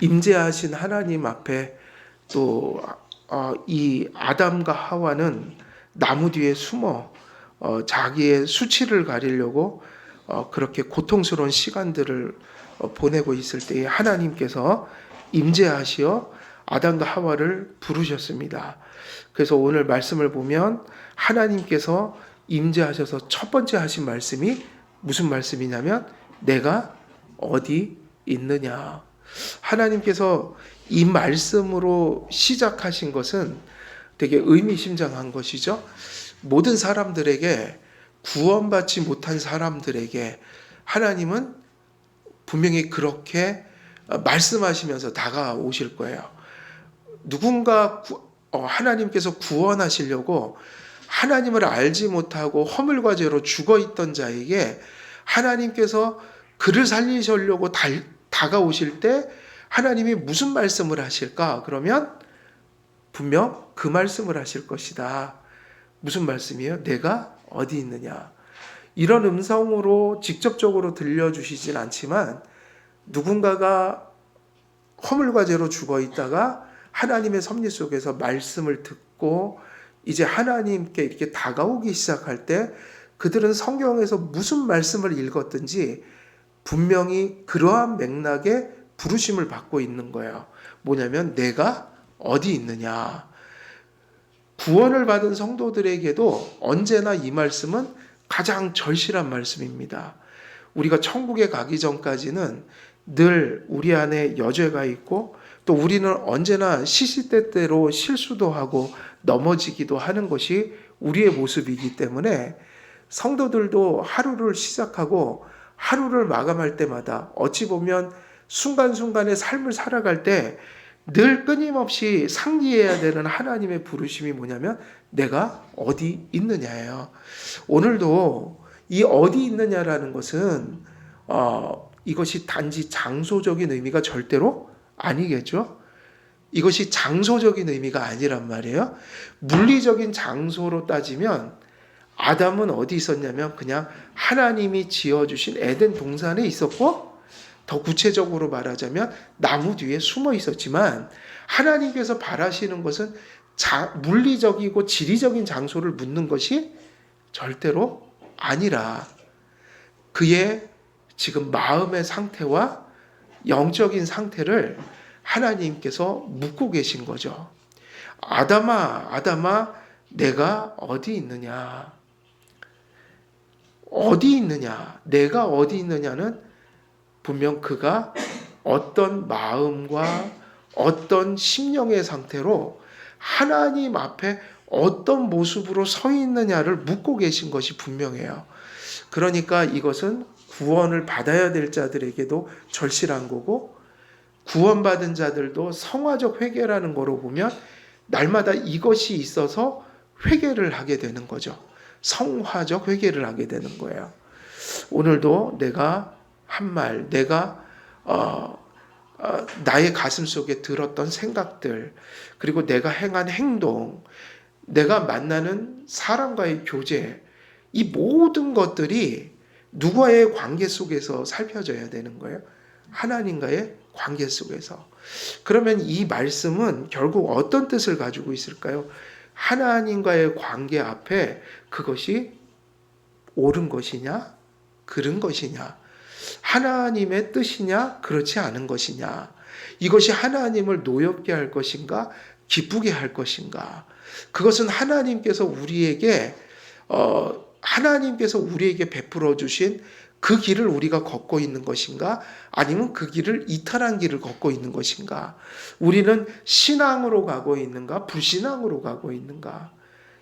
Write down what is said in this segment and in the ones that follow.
임재하신 하나님 앞에 또 이 아담과 하와는 나무 뒤에 숨어 자기의 수치를 가리려고 그렇게 고통스러운 시간들을 보내고 있을 때에 하나님께서 임재하시어 아담과 하와를 부르셨습니다. 그래서 오늘 말씀을 보면 하나님께서 임재하셔서 첫 번째 하신 말씀이 무슨 말씀이냐면 내가 어디 있느냐. 하나님께서 이 말씀으로 시작하신 것은 되게 의미심장한 것이죠. 모든 사람들에게 구원받지 못한 사람들에게 하나님은 분명히 그렇게 말씀하시면서 다가오실 거예요. 누군가 하나님께서 구원하시려고 하나님을 알지 못하고 허물과 죄로 죽어있던 자에게 하나님께서 그를 살리시려고 다가오실 때 하나님이 무슨 말씀을 하실까? 그러면 분명 그 말씀을 하실 것이다. 무슨 말씀이에요? 내가 어디 있느냐. 이런 음성으로 직접적으로 들려주시진 않지만 누군가가 허물과 죄로 죽어 있다가 하나님의 섭리 속에서 말씀을 듣고 이제 하나님께 이렇게 다가오기 시작할 때 그들은 성경에서 무슨 말씀을 읽었든지 분명히 그러한 맥락에 부르심을 받고 있는 거예요. 뭐냐면 내가 어디 있느냐. 구원을 받은 성도들에게도 언제나 이 말씀은 가장 절실한 말씀입니다. 우리가 천국에 가기 전까지는 늘 우리 안에 여죄가 있고 또 우리는 언제나 시시때때로 실수도 하고 넘어지기도 하는 것이 우리의 모습이기 때문에 성도들도 하루를 시작하고 하루를 마감할 때마다 어찌 보면 순간순간의 삶을 살아갈 때 늘 끊임없이 상기해야 되는 하나님의 부르심이 뭐냐면 내가 어디 있느냐예요. 오늘도 이 어디 있느냐라는 것은 이것이 단지 장소적인 의미가 절대로 아니겠죠. 이것이 장소적인 의미가 아니란 말이에요. 물리적인 장소로 따지면 아담은 어디 있었냐면 그냥 하나님이 지어주신 에덴 동산에 있었고 더 구체적으로 말하자면 나무 뒤에 숨어 있었지만 하나님께서 바라시는 것은 물리적이고 지리적인 장소를 묻는 것이 절대로 아니라 그의 지금 마음의 상태와 영적인 상태를 하나님께서 묻고 계신 거죠. 아담아, 아담아, 내가 어디 있느냐? 어디 있느냐? 내가 어디 있느냐는 분명 그가 어떤 마음과 어떤 심령의 상태로 하나님 앞에 어떤 모습으로 서 있느냐를 묻고 계신 것이 분명해요. 그러니까 이것은 구원을 받아야 될 자들에게도 절실한 거고 구원받은 자들도 성화적 회개라는 거로 보면 날마다 이것이 있어서 회개를 하게 되는 거죠. 성화적 회개를 하게 되는 거예요. 오늘도 내가 한 말, 내가 나의 가슴 속에 들었던 생각들, 그리고 내가 행한 행동, 내가 만나는 사람과의 교제, 이 모든 것들이 누구와의 관계 속에서 살펴져야 되는 거예요. 하나님과의 관계 속에서. 그러면 이 말씀은 결국 어떤 뜻을 가지고 있을까요? 하나님과의 관계 앞에 그것이 옳은 것이냐, 그른 것이냐, 하나님의 뜻이냐, 그렇지 않은 것이냐, 이것이 하나님을 노엽게 할 것인가, 기쁘게 할 것인가, 그것은 하나님께서 우리에게 베풀어 주신 그 길을 우리가 걷고 있는 것인가, 아니면 그 길을 이탈한 길을 걷고 있는 것인가, 우리는 신앙으로 가고 있는가, 불신앙으로 가고 있는가,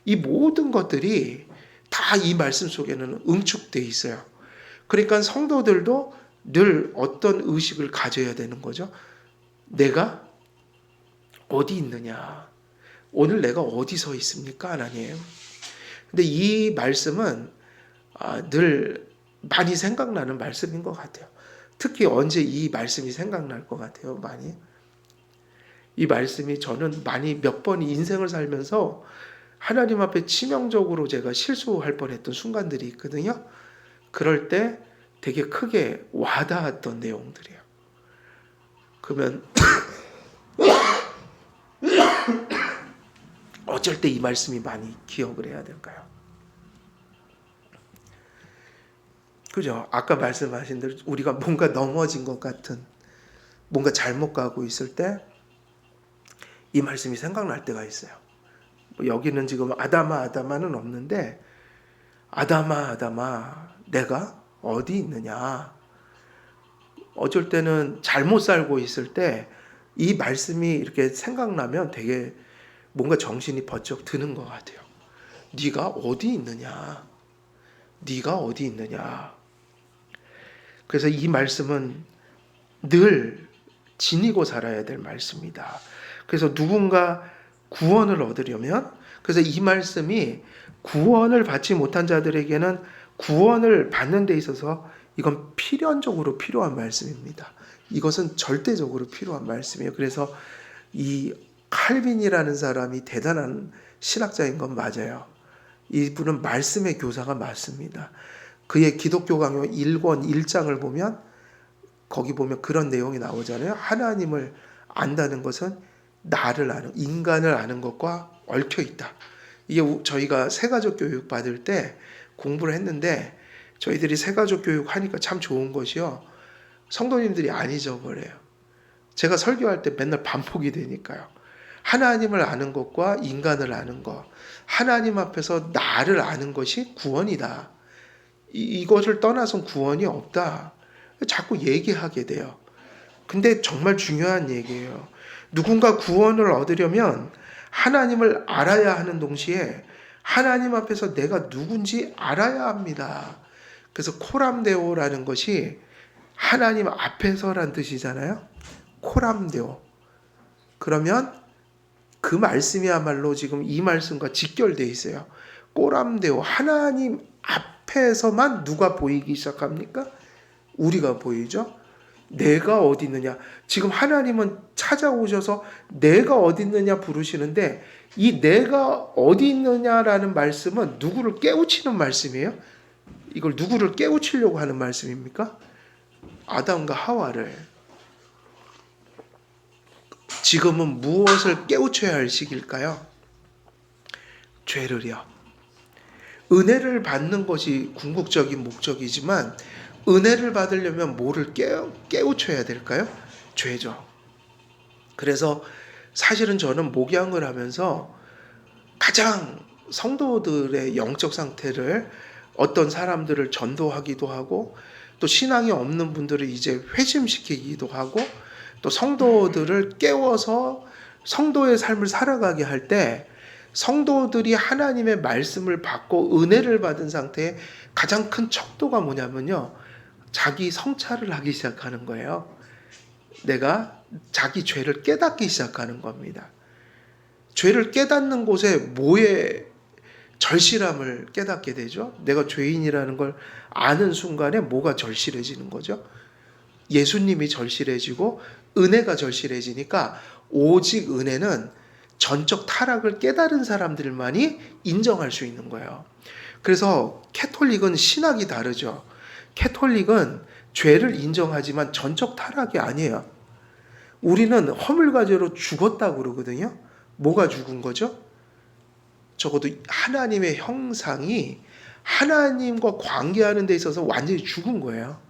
이 모든 것들이 다 이 말씀 속에는 응축되어 있어요. 그러니까 성도들도 늘 어떤 의식을 가져야 되는 거죠. 내가 어디 있느냐, 오늘 내가 어디 서 있습니까, 하나님? 근데 이 말씀은 늘 많이 생각나는 말씀인 것 같아요. 특히 언제 이 말씀이 생각날 것 같아요, 많이. 이 말씀이 저는 많이 몇 번 인생을 살면서 하나님 앞에 치명적으로 제가 실수할 뻔했던 순간들이 있거든요. 그럴 때 되게 크게 와닿았던 내용들이에요. 그러면 어쩔 때 이 말씀이 많이 기억을 해야 될까요? 그죠? 아까 말씀하신 대로 우리가 뭔가 넘어진 것 같은, 뭔가 잘못 가고 있을 때 이 말씀이 생각날 때가 있어요. 여기는 지금 아담아 아담아는 없는데, 아담아 아담아 내가 어디 있느냐. 어쩔 때는 잘못 살고 있을 때 이 말씀이 이렇게 생각나면 되게 뭔가 정신이 번쩍 드는 것 같아요. 네가 어디 있느냐. 네가 어디 있느냐. 그래서 이 말씀은 늘 지니고 살아야 될 말씀이다. 그래서 누군가 구원을 얻으려면, 그래서 이 말씀이 구원을 받지 못한 자들에게는 구원을 받는 데 있어서 이건 필연적으로 필요한 말씀입니다. 이것은 절대적으로 필요한 말씀이에요. 그래서 이 칼빈이라는 사람이 대단한 신학자인 건 맞아요. 이분은 말씀의 교사가 맞습니다. 그의 기독교 강요 1권 1장을 보면 거기 보면 그런 내용이 나오잖아요. 하나님을 안다는 것은 나를 아는, 인간을 아는 것과 얽혀 있다. 이게 저희가 새가족 교육 받을 때 공부를 했는데, 저희들이 새가족 교육 하니까 참 좋은 것이요, 성도님들이 안 잊어버려요. 제가 설교할 때 맨날 반복이 되니까요. 하나님을 아는 것과 인간을 아는 것, 하나님 앞에서 나를 아는 것이 구원이다. 이것을 떠나선 구원이 없다. 자꾸 얘기하게 돼요. 근데 정말 중요한 얘기예요. 누군가 구원을 얻으려면 하나님을 알아야 하는 동시에 하나님 앞에서 내가 누군지 알아야 합니다. 그래서 코람데오라는 것이 하나님 앞에서란 뜻이잖아요. 코람데오. 그러면 그 말씀이야말로 지금 이 말씀과 직결되어 있어요. 코람데오. 하나님 앞에서만 누가 보이기 시작합니까? 우리가 보이죠. 내가 어디 있느냐. 지금 하나님은 찾아오셔서 내가 어디 있느냐 부르시는데, 이 내가 어디 있느냐라는 말씀은 누구를 깨우치는 말씀이에요? 이걸 누구를 깨우치려고 하는 말씀입니까? 아담과 하와를. 지금은 무엇을 깨우쳐야 할 시기일까요? 죄를요. 은혜를 받는 것이 궁극적인 목적이지만 은혜를 받으려면 뭐를 깨우쳐야 될까요? 죄죠. 그래서 사실은 저는 목양을 하면서 가장 성도들의 영적 상태를, 어떤 사람들을 전도하기도 하고, 또 신앙이 없는 분들을 이제 회심시키기도 하고, 또 성도들을 깨워서 성도의 삶을 살아가게 할 때, 성도들이 하나님의 말씀을 받고 은혜를 받은 상태에 가장 큰 척도가 뭐냐면요, 자기 성찰을 하기 시작하는 거예요. 내가 자기 죄를 깨닫기 시작하는 겁니다. 죄를 깨닫는 곳에 뭐의 절실함을 깨닫게 되죠? 내가 죄인이라는 걸 아는 순간에 뭐가 절실해지는 거죠? 예수님이 절실해지고 은혜가 절실해지니까, 오직 은혜는 전적 타락을 깨달은 사람들만이 인정할 수 있는 거예요. 그래서 캐톨릭은 신학이 다르죠. 캐톨릭은 죄를 인정하지만 전적 타락이 아니에요. 우리는 허물과죄로 죽었다고 그러거든요. 뭐가 죽은 거죠? 적어도 하나님의 형상이 하나님과 관계하는 데 있어서 완전히 죽은 거예요.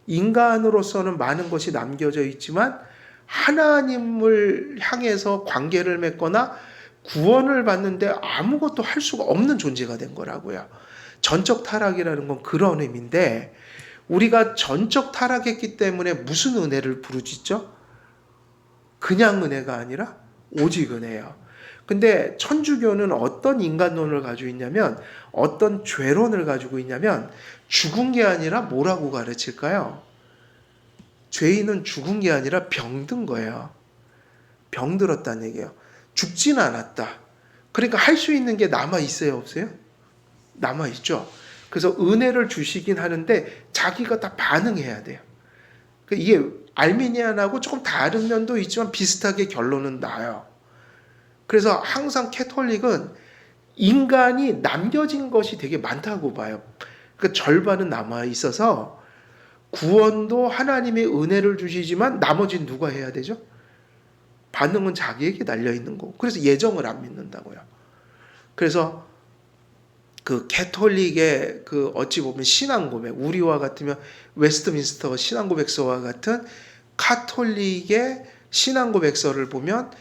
인간으로서는 많은 것이 남겨져 있지만 하나님을 향해서 관계를 맺거나 구원을 받는데 아무것도 할 수가 없는 존재가 된 거라고요. 전적 타락이라는 건 그런 의미인데, 우리가 전적 타락했기 때문에 무슨 은혜를 부르짖죠? 그냥 은혜가 아니라 오직 은혜예요. 근데 천주교는 어떤 인간론을 가지고 있냐면, 어떤 죄론을 가지고 있냐면, 죽은 게 아니라 뭐라고 가르칠까요? 죄인은 죽은 게 아니라 병든 거예요. 병들었다는 얘기예요. 죽진 않았다. 그러니까 할 수 있는 게 남아있어요, 없어요? 남아있죠. 그래서 은혜를 주시긴 하는데 자기가 다 반응해야 돼요. 이게 알미니안하고 조금 다른 면도 있지만 비슷하게 결론은 나요. 그래서 항상 캐톨릭은 인간이 남겨진 것이 되게 많다고 봐요. 그러니까 절반은 남아있어서 구원도 하나님의 은혜를 주시지만 나머지는 누가 해야 되죠? 반응은 자기에게 달려 있는 거고. 그래서 예정을 안 믿는다고요. 그래서 그 캐톨릭의 그 어찌 보면 신앙 고백, 우리와 같으면 웨스트민스터 신앙 고백서와 같은 카톨릭의 신앙 고백서를 보면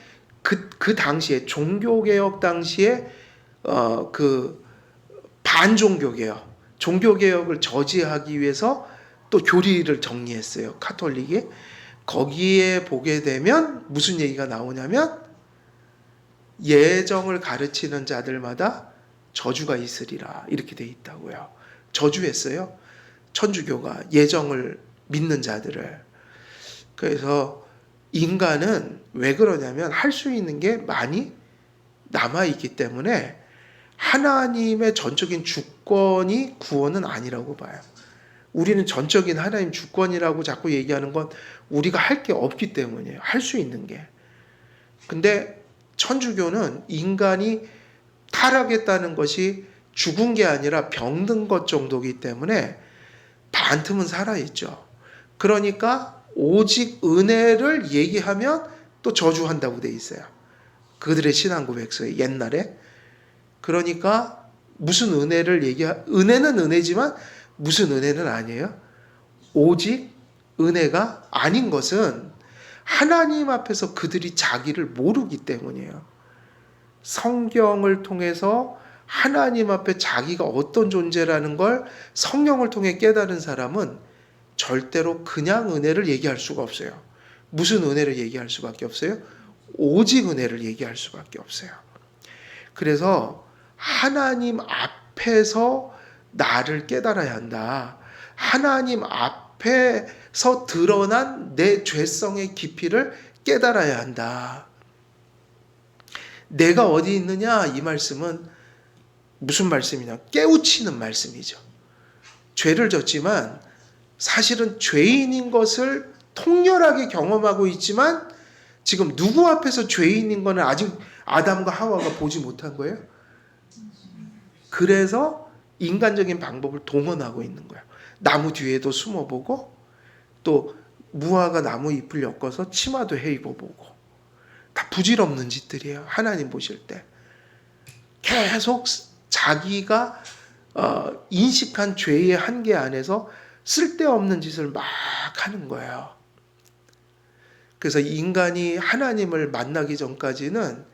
그 당시에 종교개혁 당시에 그 반종교개혁, 종교개혁을 저지하기 위해서 또 교리를 정리했어요. 카톨릭이. 거기에 보게 되면 무슨 얘기가 나오냐면 예정을 가르치는 자들마다 저주가 있으리라 이렇게 돼 있다고요. 저주했어요. 천주교가 예정을 믿는 자들을. 그래서 인간은 왜 그러냐면 할 수 있는 게 많이 남아있기 때문에 하나님의 전적인 주권이 구원은 아니라고 봐요. 우리는 전적인 하나님 주권이라고 자꾸 얘기하는 건 우리가 할 게 없기 때문이에요. 할 수 있는 게. 근데 천주교는 인간이 타락했다는 것이 죽은 게 아니라 병든 것 정도이기 때문에 반틈은 살아있죠. 그러니까 오직 은혜를 얘기하면 또 저주한다고 돼 있어요. 그들의 신앙 고백서에 옛날에. 그러니까 무슨 은혜를 은혜는 은혜지만 무슨 은혜는 아니에요. 오직 은혜가 아닌 것은 하나님 앞에서 그들이 자기를 모르기 때문이에요. 성경을 통해서 하나님 앞에 자기가 어떤 존재라는 걸 성령을 통해 깨달은 사람은 절대로 그냥 은혜를 얘기할 수가 없어요. 무슨 은혜를 얘기할 수밖에 없어요? 오직 은혜를 얘기할 수밖에 없어요. 그래서 하나님 앞에서 나를 깨달아야 한다. 하나님 앞에서 드러난 내 죄성의 깊이를 깨달아야 한다. 내가 어디 있느냐? 이 말씀은 무슨 말씀이냐? 깨우치는 말씀이죠. 죄를 졌지만 사실은 죄인인 것을 통렬하게 경험하고 있지만 지금 누구 앞에서 죄인인 거는 아직 아담과 하와가 보지 못한 거예요. 그래서 인간적인 방법을 동원하고 있는 거예요. 나무 뒤에도 숨어보고 또 무화과 나무 잎을 엮어서 치마도 해 입어보고 다 부질없는 짓들이에요. 하나님 보실 때. 계속 자기가 인식한 죄의 한계 안에서 쓸데없는 짓을 막 하는 거예요. 그래서 인간이 하나님을 만나기 전까지는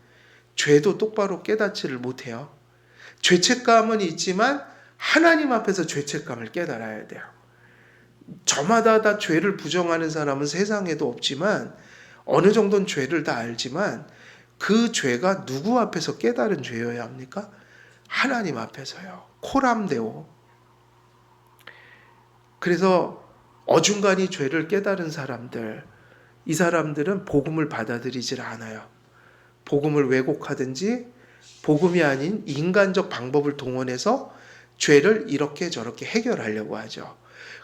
죄도 똑바로 깨닫지를 못해요. 죄책감은 있지만 하나님 앞에서 죄책감을 깨달아야 돼요. 저마다 다 죄를 부정하는 사람은 세상에도 없지만 어느 정도는 죄를 다 알지만 그 죄가 누구 앞에서 깨달은 죄여야 합니까? 하나님 앞에서요. 코람데오. 그래서 어중간히 죄를 깨달은 사람들, 이 사람들은 복음을 받아들이질 않아요. 복음을 왜곡하든지 복음이 아닌 인간적 방법을 동원해서 죄를 이렇게 저렇게 해결하려고 하죠.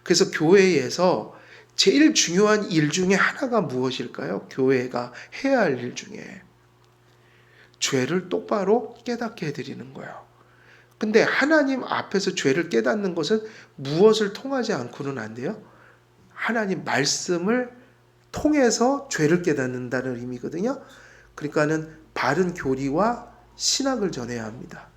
그래서 교회에서 제일 중요한 일 중에 하나가 무엇일까요? 교회가 해야 할 일 중에 죄를 똑바로 깨닫게 해드리는 거예요. 근데 하나님 앞에서 죄를 깨닫는 것은 무엇을 통하지 않고는 안 돼요? 하나님 말씀을 통해서 죄를 깨닫는다는 의미거든요. 그러니까는 바른 교리와 신학을 전해야 합니다.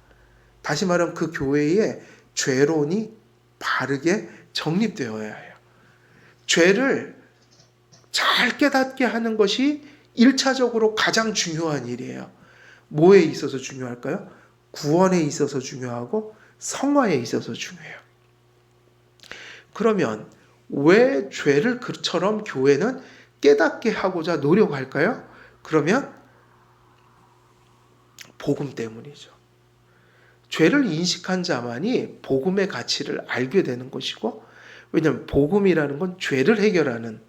다시 말하면 그 교회에 죄론이 바르게 정립되어야 해요. 죄를 잘 깨닫게 하는 것이 1차적으로 가장 중요한 일이에요. 뭐에 있어서 중요할까요? 구원에 있어서 중요하고 성화에 있어서 중요해요. 그러면 왜 죄를 그처럼 교회는 깨닫게 하고자 노력할까요? 그러면 복음 때문이죠. 죄를 인식한 자만이 복음의 가치를 알게 되는 것이고, 왜냐하면 복음이라는 건 죄를 해결하는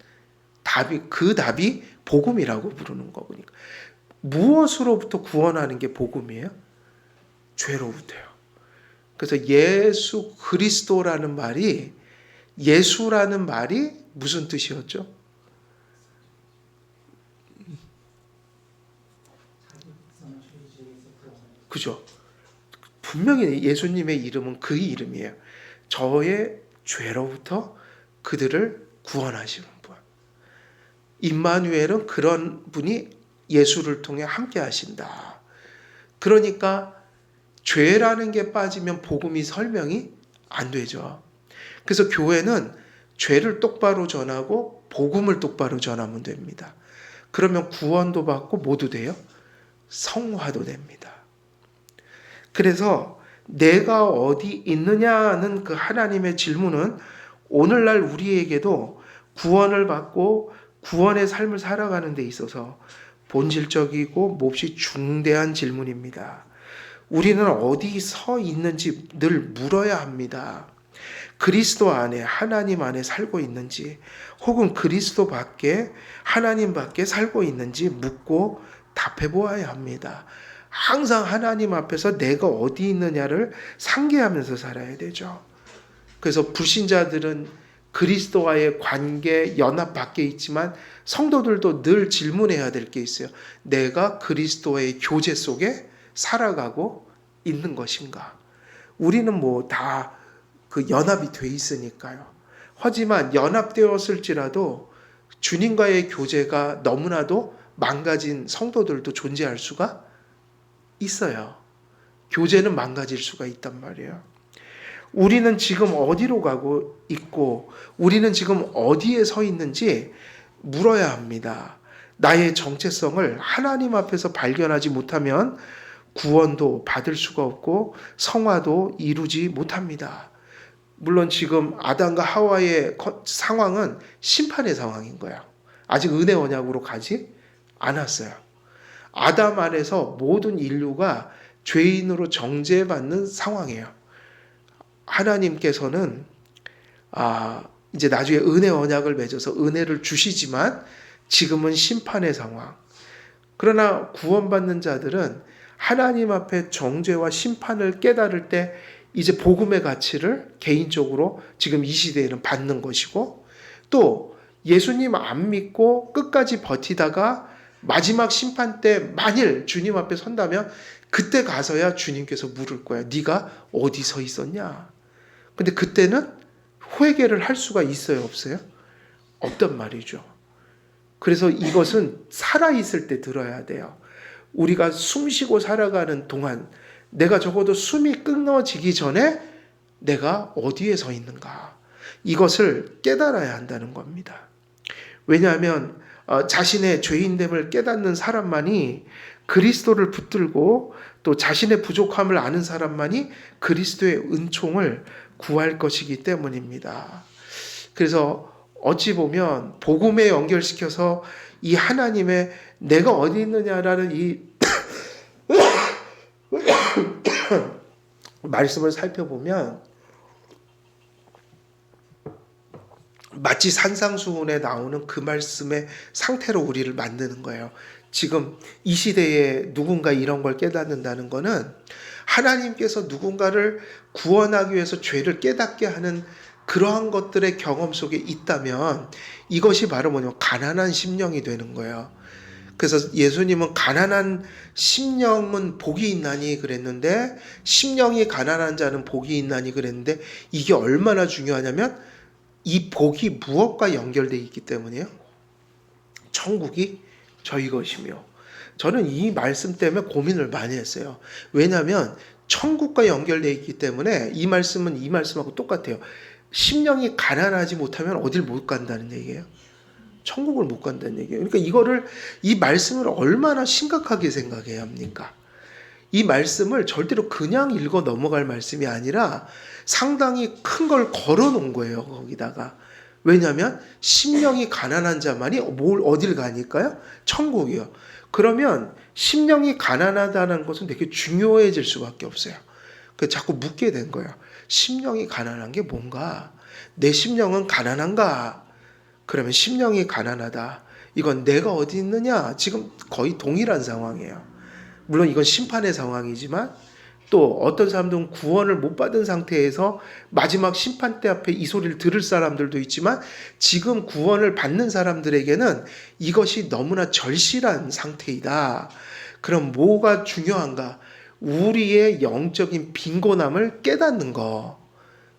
그 답이 복음이라고 부르는 거니까. 무엇으로부터 구원하는 게 복음이에요? 죄로부터요. 그래서 예수 그리스도라는 말이, 예수라는 말이 무슨 뜻이었죠? 그죠? 분명히 예수님의 이름은 그 이름이에요. 저의 죄로부터 그들을 구원하시는 분. 임마누엘은 그런 분이 예수를 통해 함께 하신다. 그러니까 죄라는 게 빠지면 복음이 설명이 안 되죠. 그래서 교회는 죄를 똑바로 전하고 복음을 똑바로 전하면 됩니다. 그러면 구원도 받고 모두 돼요. 성화도 됩니다. 그래서 내가 어디 있느냐는 그 하나님의 질문은 오늘날 우리에게도 구원을 받고 구원의 삶을 살아가는 데 있어서 본질적이고 몹시 중대한 질문입니다. 우리는 어디 서 있는지 늘 물어야 합니다. 그리스도 안에 하나님 안에 살고 있는지 혹은 그리스도 밖에 하나님 밖에 살고 있는지 묻고 답해 보아야 합니다. 항상 하나님 앞에서 내가 어디 있느냐를 상기하면서 살아야 되죠. 그래서 불신자들은 그리스도와의 관계 연합 밖에 있지만 성도들도 늘 질문해야 될 게 있어요. 내가 그리스도의 교제 속에 살아가고 있는 것인가? 우리는 뭐 다 그 연합이 돼 있으니까요. 하지만 연합되었을지라도 주님과의 교제가 너무나도 망가진 성도들도 존재할 수가 있어요. 교제는 망가질 수가 있단 말이에요. 우리는 지금 어디로 가고 있고 우리는 지금 어디에 서 있는지 물어야 합니다. 나의 정체성을 하나님 앞에서 발견하지 못하면 구원도 받을 수가 없고 성화도 이루지 못합니다. 물론 지금 아담과 하와의 상황은 심판의 상황인 거야. 아직 은혜 언약으로 가지 않았어요. 아담 안에서 모든 인류가 죄인으로 정죄받는 상황이에요. 하나님께서는 이제 나중에 은혜 언약을 맺어서 은혜를 주시지만 지금은 심판의 상황. 그러나 구원받는 자들은 하나님 앞에 정죄와 심판을 깨달을 때 이제 복음의 가치를 개인적으로 지금 이 시대에는 받는 것이고 또 예수님 안 믿고 끝까지 버티다가 마지막 심판 때 만일 주님 앞에 선다면 그때 가서야 주님께서 물을 거야. 네가 어디 서 있었냐? 근데 그때는 회개를 할 수가 있어요, 없어요? 없단 말이죠. 그래서 이것은 살아있을 때 들어야 돼요. 우리가 숨 쉬고 살아가는 동안 내가 적어도 숨이 끊어지기 전에 내가 어디에 서 있는가. 이것을 깨달아야 한다는 겁니다. 왜냐하면 자신의 죄인됨을 깨닫는 사람만이 그리스도를 붙들고 또 자신의 부족함을 아는 사람만이 그리스도의 은총을 구할 것이기 때문입니다. 그래서 어찌 보면 복음에 연결시켜서 이 하나님의 내가 어디 있느냐라는 이 말씀을 살펴보면 마치 산상수훈에 나오는 그 말씀의 상태로 우리를 만드는 거예요. 지금 이 시대에 누군가 이런 걸 깨닫는다는 것은 하나님께서 누군가를 구원하기 위해서 죄를 깨닫게 하는 그러한 것들의 경험 속에 있다면 이것이 바로 뭐냐면 가난한 심령이 되는 거예요. 그래서 예수님은 가난한 심령은 복이 있나니 그랬는데 심령이 가난한 자는 복이 있나니 그랬는데 이게 얼마나 중요하냐면 이 복이 무엇과 연결되어 있기 때문이에요. 천국이 저희 것이며 저는 이 말씀 때문에 고민을 많이 했어요. 왜냐하면 천국과 연결되어 있기 때문에 이 말씀은 이 말씀하고 똑같아요. 심령이 가난하지 못하면 어딜 못 간다는 얘기예요. 천국을 못 간다는 얘기예요. 그러니까 이 말씀을 얼마나 심각하게 생각해야 합니까? 이 말씀을 절대로 그냥 읽어 넘어갈 말씀이 아니라 상당히 큰 걸 걸어 놓은 거예요, 거기다가. 왜냐하면 심령이 가난한 자만이 어딜 가니까요? 천국이요. 그러면 심령이 가난하다는 것은 되게 중요해질 수밖에 없어요. 그래서 자꾸 묻게 된 거예요. 심령이 가난한 게 뭔가? 내 심령은 가난한가? 그러면 심령이 가난하다. 이건 내가 어디 있느냐? 지금 거의 동일한 상황이에요. 물론 이건 심판의 상황이지만 또 어떤 사람들은 구원을 못 받은 상태에서 마지막 심판대 앞에 이 소리를 들을 사람들도 있지만 지금 구원을 받는 사람들에게는 이것이 너무나 절실한 상태이다. 그럼 뭐가 중요한가? 우리의 영적인 빈곤함을 깨닫는 거.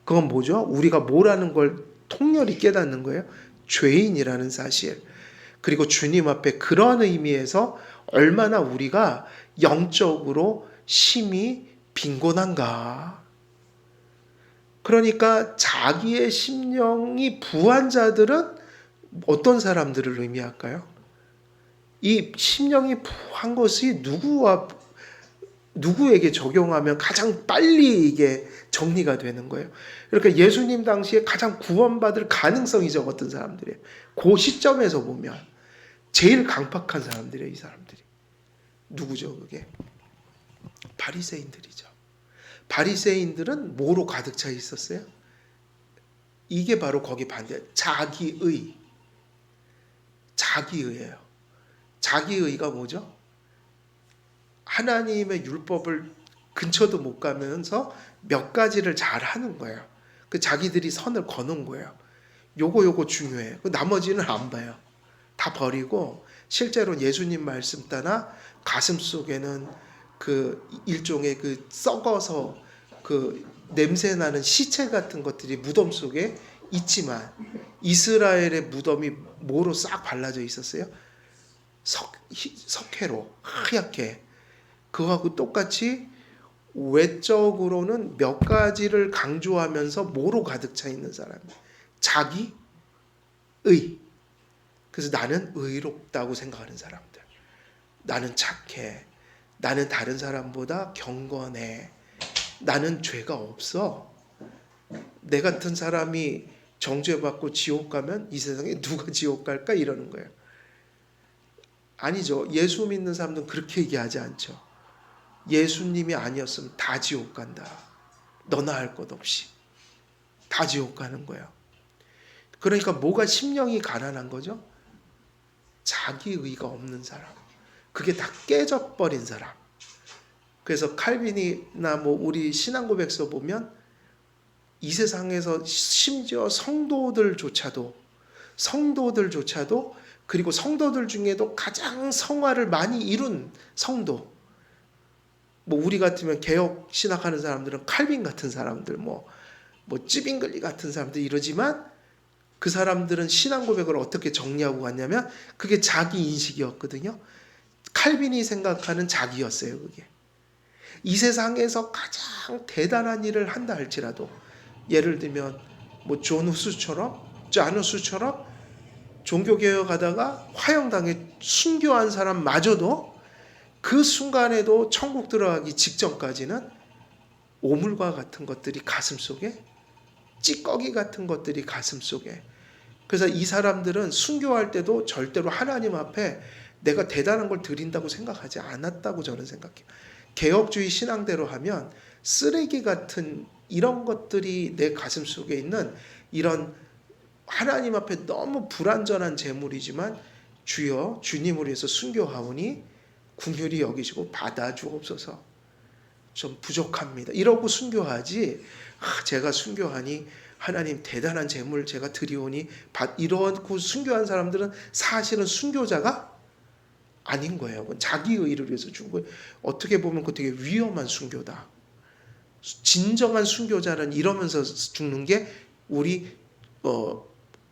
그건 뭐죠? 우리가 뭐라는 걸 통렬히 깨닫는 거예요. 죄인이라는 사실. 그리고 주님 앞에 그런 의미에서 얼마나 우리가 영적으로 심히 빈곤한가. 그러니까 자기의 심령이 부한 자들은 어떤 사람들을 의미할까요? 이 심령이 부한 것이 누구에게 적용하면 가장 빨리 이게 정리가 되는 거예요. 그러니까 예수님 당시에 가장 구원받을 가능성이 적었던 사람들이에요. 그 시점에서 보면 제일 강팍한 사람들이에요. 이 사람들이. 누구죠 그게? 바리새인들이죠. 바리새인들은 뭐로 가득 차 있었어요? 이게 바로 거기 반대. 자기의예요. 자기의가 뭐죠? 하나님의 율법을 근처도 못 가면서 몇 가지를 잘 하는 거예요. 그 자기들이 선을 거는 거예요. 요거 중요해요. 나머지는 안 봐요. 다 버리고 실제로 예수님 말씀 따라 가슴 속에는 그 일종의 그 썩어서 그 냄새 나는 시체 같은 것들이 무덤 속에 있지만 이스라엘의 무덤이 뭐로 싹 발라져 있었어요? 석회로 하얗게. 그거하고 똑같이 외적으로는 몇 가지를 강조하면서 뭐로 가득 차 있는 사람이에요? 자기의. 그래서 나는 의롭다고 생각하는 사람들. 나는 착해. 나는 다른 사람보다 경건해. 나는 죄가 없어. 내 같은 사람이 정죄받고 지옥 가면 이 세상에 누가 지옥 갈까? 이러는 거예요. 아니죠. 예수 믿는 사람들은 그렇게 얘기하지 않죠. 예수님이 아니었으면 다 지옥 간다. 너나 할 것 없이. 다 지옥 가는 거예요. 그러니까 뭐가 심령이 가난한 거죠? 자기의가 없는 사람. 그게 다 깨져버린 사람. 그래서 칼빈이나 뭐 우리 신앙고백서 보면 이 세상에서 심지어 성도들조차도 그리고 성도들 중에도 가장 성화를 많이 이룬 성도, 뭐 우리 같으면 개혁 신학하는 사람들은 칼빈 같은 사람들, 뭐 찌빙글리 같은 사람들 이러지만 그 사람들은 신앙 고백을 어떻게 정리하고 갔냐면 그게 자기 인식이었거든요. 칼빈이 생각하는 자기였어요. 그게 이 세상에서 가장 대단한 일을 한다 할지라도, 예를 들면 뭐 존 후스처럼 종교개혁하다가 화형당해 순교한 사람마저도 그 순간에도 천국 들어가기 직전까지는 오물과 같은 것들이 가슴속에, 찌꺼기 같은 것들이 가슴속에. 그래서 이 사람들은 순교할 때도 절대로 하나님 앞에 내가 대단한 걸 드린다고 생각하지 않았다고 저는 생각해요. 개혁주의 신앙대로 하면 쓰레기 같은 이런 것들이 내 가슴속에 있는 이런 하나님 앞에 너무 불완전한 재물이지만 주여 주님을 위해서 순교하오니 긍휼히 여기시고 받아주옵소서. 좀 부족합니다. 이러고 순교하지, 제가 순교하니 하나님 대단한 재물 제가 드리오니 이러고 순교한 사람들은 사실은 순교자가 아닌 거예요. 자기 의를 위해서 준 거예요. 어떻게 보면 그 되게 위험한 순교다. 진정한 순교자는 이러면서 죽는 게 우리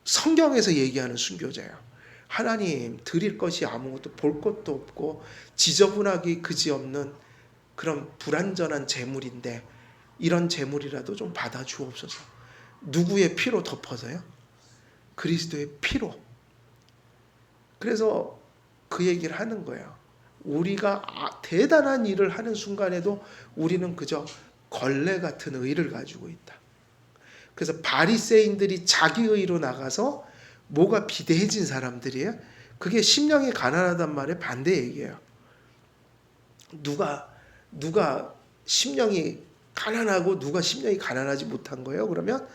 성경에서 얘기하는 순교자예요. 하나님 드릴 것이 아무것도 볼 것도 없고 지저분하기 그지없는 그런 불완전한 재물인데 이런 재물이라도 좀 받아 주옵소서. 누구의 피로 덮어서요? 그리스도의 피로. 그래서 그 얘기를 하는 거예요. 우리가 대단한 일을 하는 순간에도 우리는 그저 걸레 같은 의를 가지고 있다. 그래서 바리새인들이 자기 의로 나가서 뭐가 비대해진 사람들이에요. 그게 심령이 가난하단 말의 반대 얘기예요. 누가 심령이 가난하고 누가 심령이 가난하지 못한 거예요? 그러면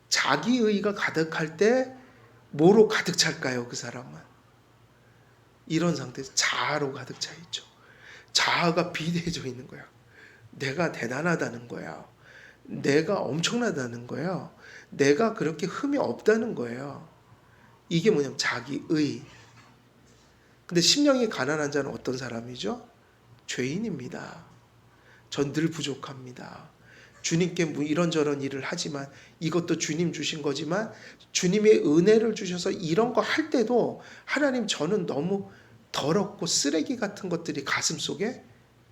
자기 의가 가득할 때 뭐로 가득 찰까요? 그 사람은 이런 상태에서 자아로 가득 차 있죠. 자아가 비대해져 있는 거야. 내가 대단하다는 거야. 내가 엄청나다는 거예요. 내가 그렇게 흠이 없다는 거예요. 이게 뭐냐면 자기의. 근데 심령이 가난한 자는 어떤 사람이죠? 죄인입니다. 전 늘 부족합니다. 주님께 뭐 이런저런 일을 하지만 이것도 주님 주신 거지만 주님의 은혜를 주셔서 이런 거 할 때도 하나님 저는 너무 더럽고 쓰레기 같은 것들이 가슴 속에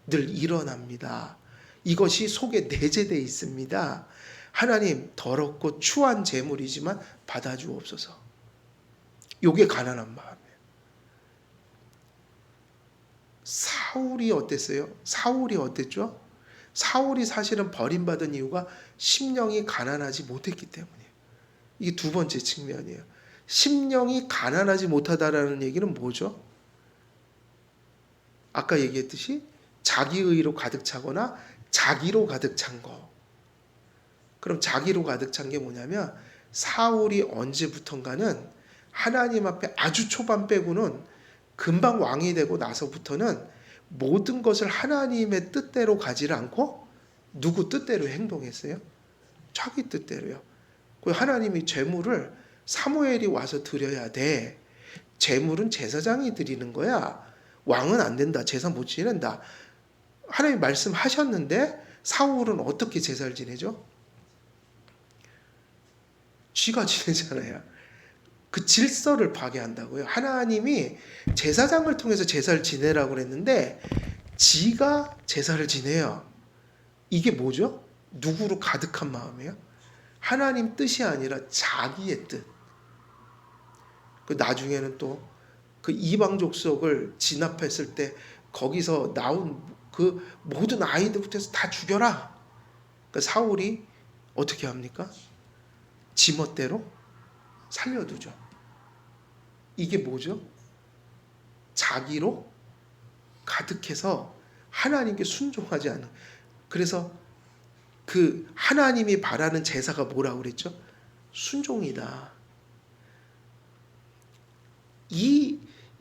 늘 일어납니다. 이것이 속에 내재되어 있습니다. 하나님 더럽고 추한 재물이지만 받아주옵소서. 요게 가난한 마음이에요. 사울이 어땠어요? 사울이 어땠죠? 사울이 사실은 버림받은 이유가 심령이 가난하지 못했기 때문이에요. 이게 두 번째 측면이에요. 심령이 가난하지 못하다라는 얘기는 뭐죠? 아까 얘기했듯이 자기의로 가득 차거나 자기로 가득 찬 거. 그럼 자기로 가득 찬 게 뭐냐면 사울이 언제부턴가는 하나님 앞에 아주 초반 빼고는 금방 왕이 되고 나서부터는 모든 것을 하나님의 뜻대로 가지를 않고 누구 뜻대로 행동했어요? 자기 뜻대로요. 하나님이 제물을 사무엘이 와서 드려야 돼. 제물은 제사장이 드리는 거야. 왕은 안 된다. 제사 못 지낸다. 하나님 말씀하셨는데 사울은 어떻게 제사를 지내죠? 쥐가 지내잖아요. 그 질서를 파괴한다고요. 하나님이 제사장을 통해서 제사를 지내라고 그랬는데 지가 제사를 지내요. 이게 뭐죠? 누구로 가득한 마음이에요? 하나님 뜻이 아니라 자기의 뜻. 나중에는 또 그 이방 족속을 진압했을 때 거기서 나온 그 모든 아이들부터 해서 다 죽여라. 그러니까 사울이 어떻게 합니까? 지멋대로 살려두죠. 이게 뭐죠? 자기로 가득해서 하나님께 순종하지 않는. 그래서 그 하나님이 바라는 제사가 뭐라고 그랬죠? 순종이다.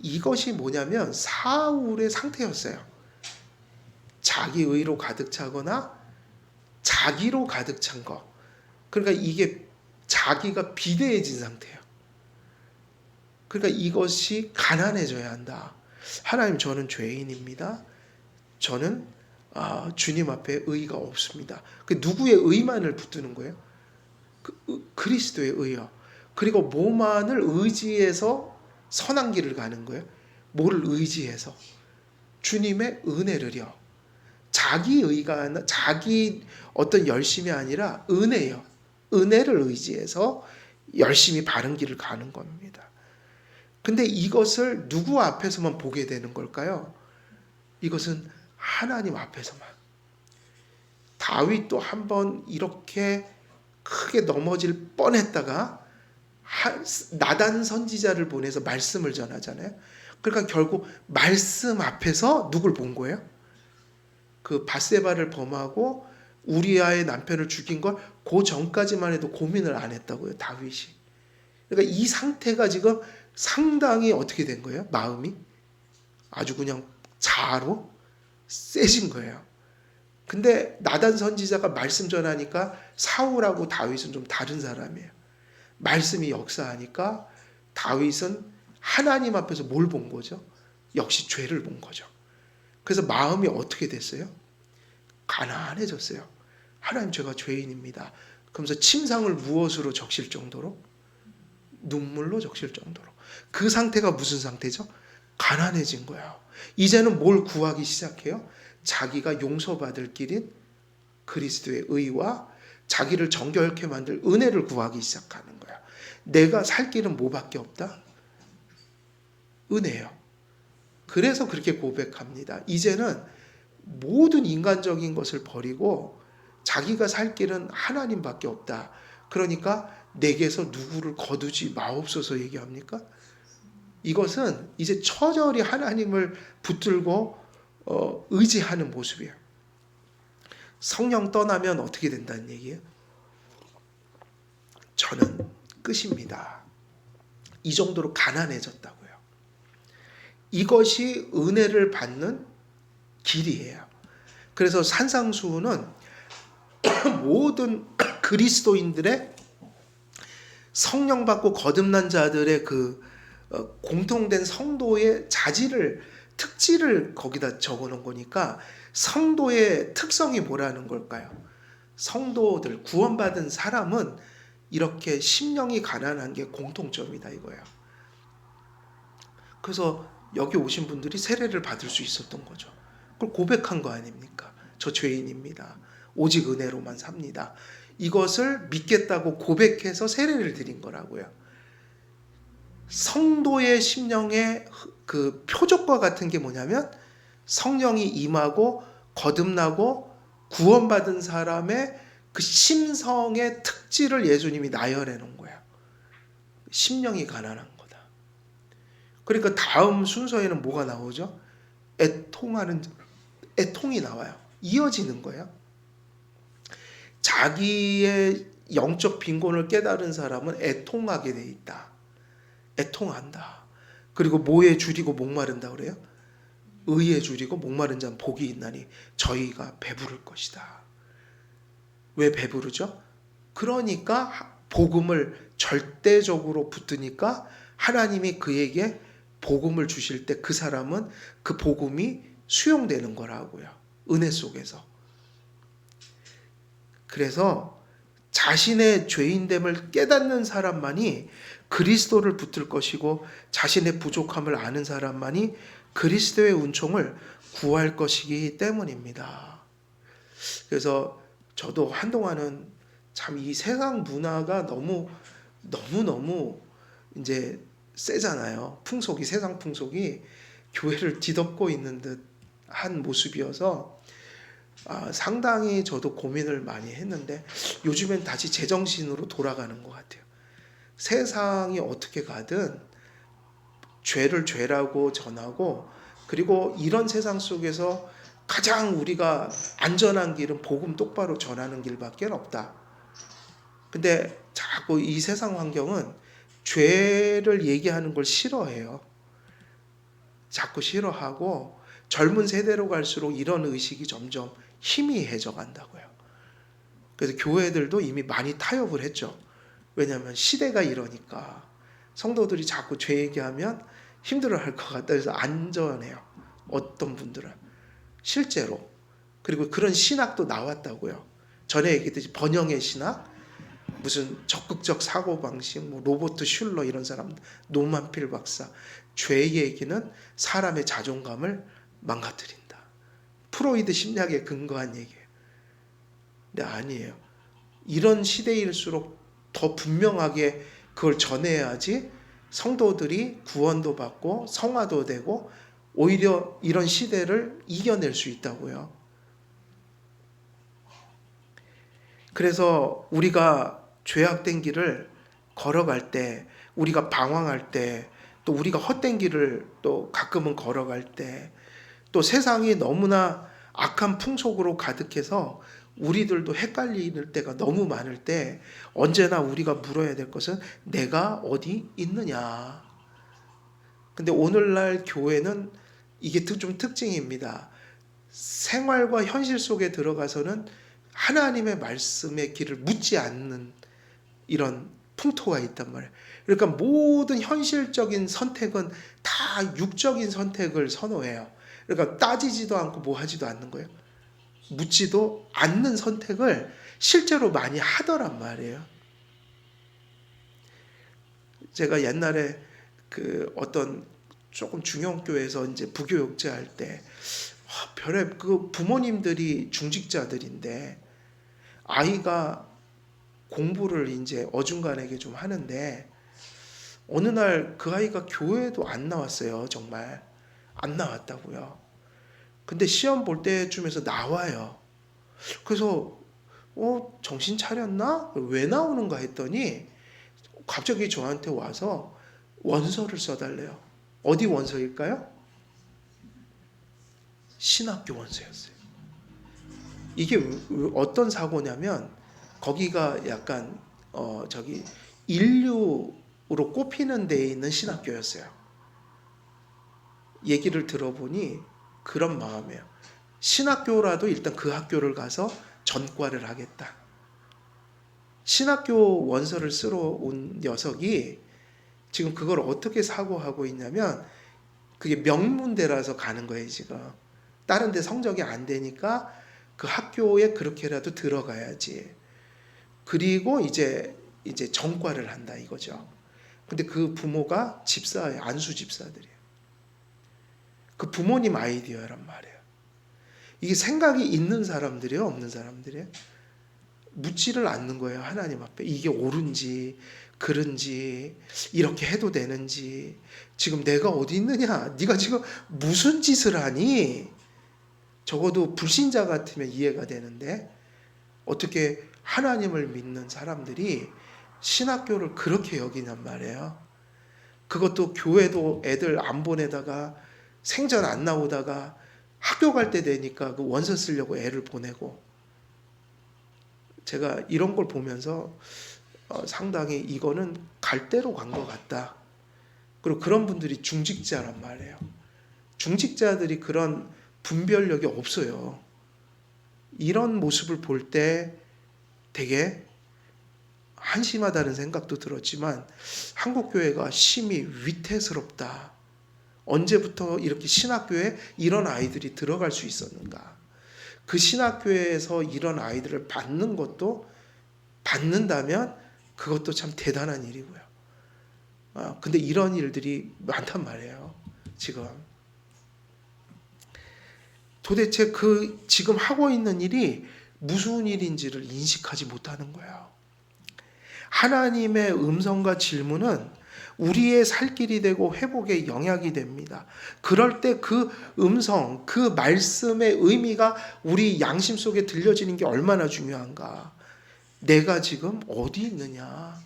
이것이 뭐냐면 사울의 상태였어요. 자기 의로 가득 차거나 자기로 가득 찬 거. 그러니까 이게 자기가 비대해진 상태예요. 그러니까 이것이 가난해져야 한다. 하나님 저는 죄인입니다. 저는 주님 앞에 의가 없습니다. 누구의 의만을 붙드는 거예요? 그리스도의 의요. 그리고 뭐만을 의지해서 선한 길을 가는 거예요. 뭐를 의지해서? 주님의 은혜를요. 자기 의가 자기 어떤 열심이 아니라 은혜요. 은혜를 의지해서 열심히 바른 길을 가는 겁니다. 근데 이것을 누구 앞에서만 보게 되는 걸까요? 이것은 하나님 앞에서만. 다윗도 한번 이렇게 크게 넘어질 뻔했다가 나단 선지자를 보내서 말씀을 전하잖아요. 그러니까 결국 말씀 앞에서 누굴 본 거예요? 그 밧세바를 범하고 우리아의 남편을 죽인 걸 그 전까지만 해도 고민을 안 했다고요, 다윗이. 그러니까 이 상태가 지금 상당히 어떻게 된 거예요? 마음이 아주 그냥 자아로 세진 거예요. 근데 나단 선지자가 말씀 전하니까 사울하고 다윗은 좀 다른 사람이에요. 말씀이 역사하니까 다윗은 하나님 앞에서 뭘 본 거죠? 역시 죄를 본 거죠. 그래서 마음이 어떻게 됐어요? 가난해졌어요. 하나님 제가 죄인입니다. 그러면서 침상을 무엇으로 적실 정도로? 눈물로 적실 정도로. 그 상태가 무슨 상태죠? 가난해진 거예요. 이제는 뭘 구하기 시작해요? 자기가 용서받을 길인 그리스도의 의와 자기를 정결케 만들 은혜를 구하기 시작하는 거야. 내가 살 길은 뭐밖에 없다? 은혜요. 그래서 그렇게 고백합니다. 이제는 모든 인간적인 것을 버리고 자기가 살 길은 하나님밖에 없다. 그러니까 내게서 누구를 거두지 마옵소서 얘기합니까? 이것은 이제 처절히 하나님을 붙들고 의지하는 모습이에요. 성령 떠나면 어떻게 된다는 얘기예요? 저는 끝입니다. 이 정도로 가난해졌다고요. 이것이 은혜를 받는 길이에요. 그래서 산상수훈은 모든 그리스도인들의 성령 받고 거듭난 자들의 그 공통된 성도의 특질을 거기다 적어놓은 거니까 성도의 특성이 뭐라는 걸까요? 성도들, 구원받은 사람은 이렇게 심령이 가난한 게 공통점이다 이거야. 그래서 여기 오신 분들이 세례를 받을 수 있었던 거죠. 그걸 고백한 거 아닙니까? 저 죄인입니다. 오직 은혜로만 삽니다. 이것을 믿겠다고 고백해서 세례를 드린 거라고요. 성도의 심령의 그 표적과 같은 게 뭐냐면 성령이 임하고 거듭나고 구원받은 사람의 그 심성의 특질을 예수님이 나열해 놓은 거야. 심령이 가난한 거다. 그러니까 다음 순서에는 뭐가 나오죠? 애통이 나와요. 이어지는 거예요. 자기의 영적 빈곤을 깨달은 사람은 애통하게 돼 있다. 애통한다. 그리고 뭐에 줄이고 목마른다 그래요? 의에 줄이고 목마른 자는 복이 있나니 저희가 배부를 것이다. 왜 배부르죠? 그러니까 복음을 절대적으로 붙드니까 하나님이 그에게 복음을 주실 때 그 사람은 그 복음이 수용되는 거라고요. 은혜 속에서. 그래서 자신의 죄인됨을 깨닫는 사람만이 그리스도를 붙들 것이고 자신의 부족함을 아는 사람만이 그리스도의 은총을 구할 것이기 때문입니다. 그래서 저도 한동안은 참 이 세상 문화가 너무 이제 세잖아요. 풍속이, 세상 풍속이 교회를 뒤덮고 있는 듯한 모습이어서 상당히 저도 고민을 많이 했는데 요즘엔 다시 제정신으로 돌아가는 것 같아요. 세상이 어떻게 가든 죄를 죄라고 전하고, 그리고 이런 세상 속에서 가장 우리가 안전한 길은 복음 똑바로 전하는 길밖에 없다. 근데 자꾸 이 세상 환경은 죄를 얘기하는 걸 싫어해요. 자꾸 싫어하고 젊은 세대로 갈수록 이런 의식이 점점 희미해져 간다고요. 그래서 교회들도 이미 많이 타협을 했죠. 왜냐하면 시대가 이러니까 성도들이 자꾸 죄 얘기하면 힘들어할 것 같다. 그래서 안전해요. 어떤 분들은 실제로. 그리고 그런 신학도 나왔다고요. 전에 얘기했듯이 번영의 신학, 무슨 적극적 사고방식, 뭐 로버트 슐러 이런 사람, 노만필 박사. 죄 얘기는 사람의 자존감을 망가뜨린다. 프로이드 심리학에 근거한 얘기예요. 근데 아니에요. 이런 시대일수록 더 분명하게 그걸 전해야지 성도들이 구원도 받고 성화도 되고 오히려 이런 시대를 이겨낼 수 있다고요. 그래서 우리가 죄악된 길을 걸어갈 때, 우리가 방황할 때, 또 우리가 헛된 길을 또 가끔은 걸어갈 때, 또 세상이 너무나 악한 풍속으로 가득해서 우리들도 헷갈릴 때가 너무 많을 때 언제나 우리가 물어야 될 것은 내가 어디 있느냐. 근데 오늘날 교회는 이게 좀 특징입니다. 생활과 현실 속에 들어가서는 하나님의 말씀의 길을 묻지 않는 이런 풍토가 있단 말이에요. 그러니까 모든 현실적인 선택은 다 육적인 선택을 선호해요. 그러니까 따지지도 않고 뭐 하지도 않는 거예요. 묻지도 않는 선택을 실제로 많이 하더란 말이에요. 제가 옛날에 그 어떤 조금 중형교회에서 이제 부교육제 할 때 별의 그 부모님들이 중직자들인데 아이가 공부를 이제 어중간하게 좀 하는데 어느 날 그 아이가 교회도 안 나왔어요. 정말 안 나왔다고요. 근데 시험 볼 때쯤에서 나와요. 그래서 정신 차렸나? 왜 나오는가 했더니 갑자기 저한테 와서 원서를 써달래요. 어디 원서일까요? 신학교 원서였어요. 이게 어떤 사고냐면 거기가 약간 인류로 꼽히는 데에 있는 신학교였어요. 얘기를 들어보니 그런 마음이에요. 신학교라도 일단 그 학교를 가서 전과를 하겠다. 신학교 원서를 쓰러 온 녀석이 지금 그걸 어떻게 사고하고 있냐면 그게 명문대라서 가는 거예요. 지금 다른 데 성적이 안 되니까 그 학교에 그렇게라도 들어가야지. 그리고 이제 전과를 한다 이거죠. 근데 그 부모가 집사예요. 안수 집사들이에요. 그 부모님 아이디어란 말이에요. 이게 생각이 있는 사람들이에요, 없는 사람들이에요? 묻지를 않는 거예요, 하나님 앞에. 이게 옳은지, 그른지, 이렇게 해도 되는지, 지금 내가 어디 있느냐? 네가 지금 무슨 짓을 하니? 적어도 불신자 같으면 이해가 되는데, 어떻게 하나님을 믿는 사람들이 신학교를 그렇게 여기냔 말이에요. 그것도 교회도 애들 안 보내다가 생전 안 나오다가 학교 갈 때 되니까 그 원서 쓰려고 애를 보내고, 제가 이런 걸 보면서 상당히 이거는 갈대로 간 것 같다. 그리고 그런 분들이 중직자란 말이에요. 중직자들이 그런 분별력이 없어요. 이런 모습을 볼 때 되게 한심하다는 생각도 들었지만 한국 교회가 심히 위태스럽다. 언제부터 이렇게 신학교에 이런 아이들이 들어갈 수 있었는가? 그 신학교에서 이런 아이들을 받는다면 그것도 참 대단한 일이고요. 근데 이런 일들이 많단 말이에요. 지금 도대체 그 지금 하고 있는 일이 무슨 일인지를 인식하지 못하는 거예요. 하나님의 음성과 질문은 우리의 살 길이 되고 회복의 영향이 됩니다. 그럴 때 그 음성, 그 말씀의 의미가 우리 양심 속에 들려지는 게 얼마나 중요한가. 내가 지금 어디 있느냐.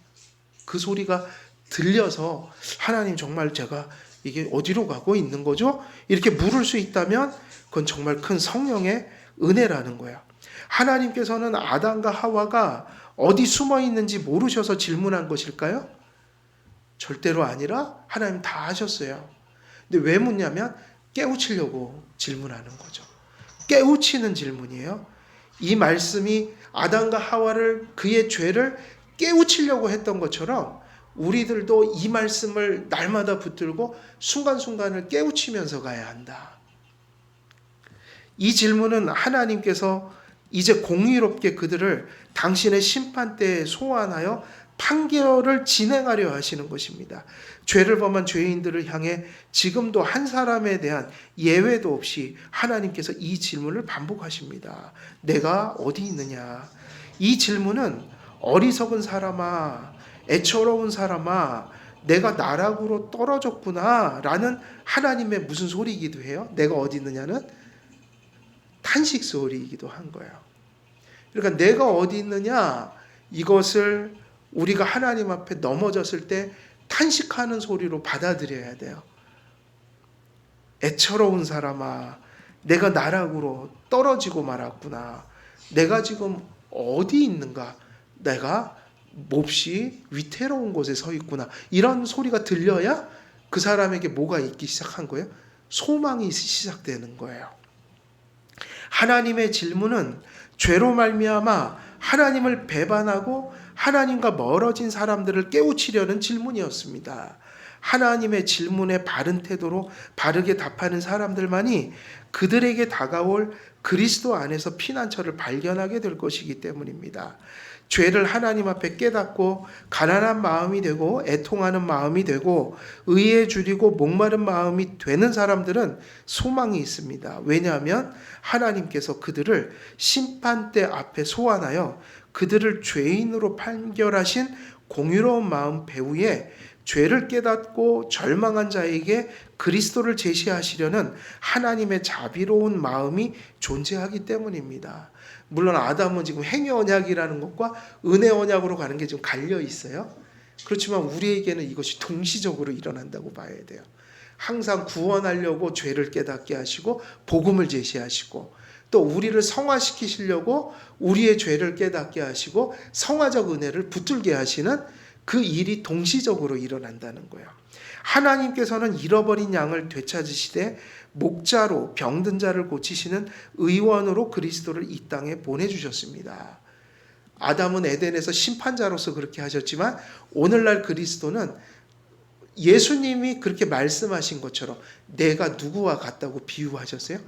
그 소리가 들려서 하나님 정말 제가 이게 어디로 가고 있는 거죠? 이렇게 물을 수 있다면 그건 정말 큰 성령의 은혜라는 거야. 하나님께서는 아담과 하와가 어디 숨어 있는지 모르셔서 질문한 것일까요? 절대로 아니라 하나님 다 하셨어요. 근데 왜 묻냐면 깨우치려고 질문하는 거죠. 깨우치는 질문이에요. 이 말씀이 아담과 하와를 그의 죄를 깨우치려고 했던 것처럼 우리들도 이 말씀을 날마다 붙들고 순간순간을 깨우치면서 가야 한다. 이 질문은 하나님께서 이제 공의롭게 그들을 당신의 심판대에 소환하여 판결을 진행하려 하시는 것입니다. 죄를 범한 죄인들을 향해 지금도 한 사람에 대한 예외도 없이 하나님께서 이 질문을 반복하십니다. 내가 어디 있느냐? 이 질문은 어리석은 사람아, 애처로운 사람아, 내가 나락으로 떨어졌구나 라는 하나님의 무슨 소리이기도 해요. 내가 어디 있느냐는 탄식 소리이기도 한 거예요. 그러니까 내가 어디 있느냐 이것을 우리가 하나님 앞에 넘어졌을 때 탄식하는 소리로 받아들여야 돼요. 애처로운 사람아, 내가 나락으로 떨어지고 말았구나. 내가 지금 어디 있는가? 내가 몹시 위태로운 곳에 서 있구나. 이런 소리가 들려야 그 사람에게 뭐가 있기 시작한 거예요? 소망이 시작되는 거예요. 하나님의 질문은 죄로 말미암아 하나님을 배반하고 하나님과 멀어진 사람들을 깨우치려는 질문이었습니다. 하나님의 질문에 바른 태도로 바르게 답하는 사람들만이 그들에게 다가올 그리스도 안에서 피난처를 발견하게 될 것이기 때문입니다. 죄를 하나님 앞에 깨닫고 가난한 마음이 되고 애통하는 마음이 되고 의에 줄이고 목마른 마음이 되는 사람들은 소망이 있습니다. 왜냐하면 하나님께서 그들을 심판대 앞에 소환하여 그들을 죄인으로 판결하신 공의로운 마음 배후에 죄를 깨닫고 절망한 자에게 그리스도를 제시하시려는 하나님의 자비로운 마음이 존재하기 때문입니다. 물론 아담은 지금 행위 언약이라는 것과 은혜 언약으로 가는 게 좀 갈려 있어요. 그렇지만 우리에게는 이것이 동시적으로 일어난다고 봐야 돼요. 항상 구원하려고 죄를 깨닫게 하시고 복음을 제시하시고 또 우리를 성화시키시려고 우리의 죄를 깨닫게 하시고 성화적 은혜를 붙들게 하시는 그 일이 동시적으로 일어난다는 거예요. 하나님께서는 잃어버린 양을 되찾으시되 목자로 병든 자를 고치시는 의원으로 그리스도를 이 땅에 보내주셨습니다. 아담은 에덴에서 심판자로서 그렇게 하셨지만 오늘날 그리스도는 예수님이 그렇게 말씀하신 것처럼 내가 누구와 같다고 비유하셨어요?